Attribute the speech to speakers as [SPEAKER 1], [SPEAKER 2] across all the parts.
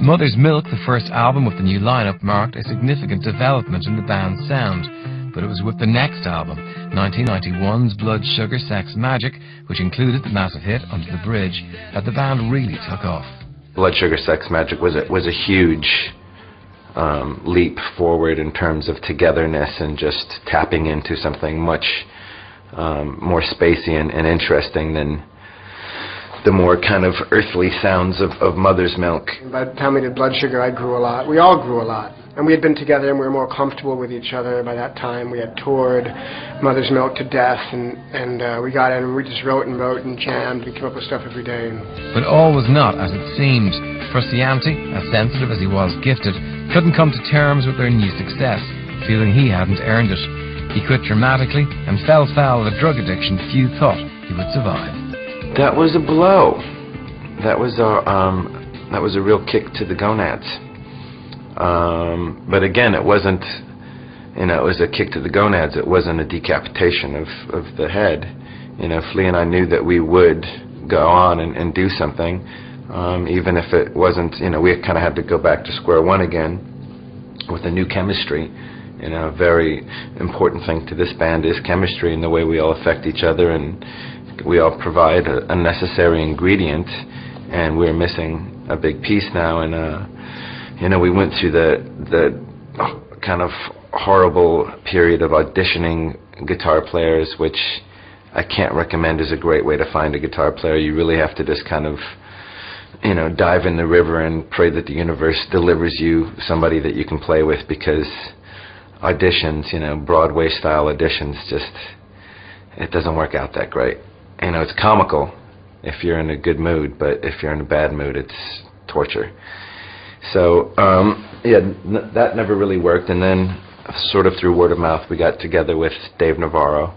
[SPEAKER 1] Mother's Milk, the first album with the new lineup, marked a significant development in the band's sound. But it was with the next album, 1991's Blood Sugar Sex Magik, which included the massive hit Under the Bridge, that the band really took off.
[SPEAKER 2] Blood Sugar Sex Magik was a huge leap forward in terms of togetherness and just tapping into something much more spacey and interesting than the more kind of earthly sounds of Mother's Milk.
[SPEAKER 3] By the time we did Blood Sugar, I grew a lot. We all grew a lot. And we had been together and we were more comfortable with each other by that time. We had toured Mother's Milk to death, and we got in and we just wrote and jammed. We came up with stuff every day.
[SPEAKER 1] But all was not as it seemed. Frusciante, as sensitive as he was gifted, couldn't come to terms with their new success, feeling he hadn't earned it. He quit dramatically and fell foul of a drug addiction few thought he would survive.
[SPEAKER 2] That was a blow. That was a real kick to the gonads. But again, it wasn't, it was a kick to the gonads. It wasn't a decapitation of the head. Flea and I knew that we would go on and do something, even if it wasn't, we kind of had to go back to square one again with a new chemistry. A very important thing to this band is chemistry and the way we all affect each other, and we all provide a necessary ingredient, and we're missing a big piece now. And we went through the kind of horrible period of auditioning guitar players, which I can't recommend as a great way to find a guitar player. You really have to just kind of, dive in the river and pray that the universe delivers you somebody that you can play with, because auditions, Broadway-style auditions, just, it doesn't work out that great. It's comical if you're in a good mood, but if you're in a bad mood, it's torture. So, that never really worked. And then, sort of through word of mouth, we got together with Dave Navarro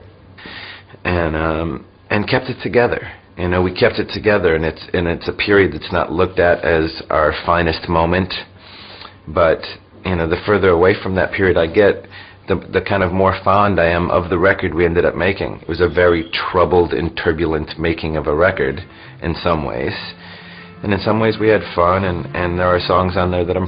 [SPEAKER 2] and kept it together. We kept it together, and it's a period that's not looked at as our finest moment. But the further away from that period I get, the kind of more fond I am of the record we ended up making. It was a very troubled and turbulent making of a record in some ways. And in some ways we had fun, and there are songs on there that I'm proud of.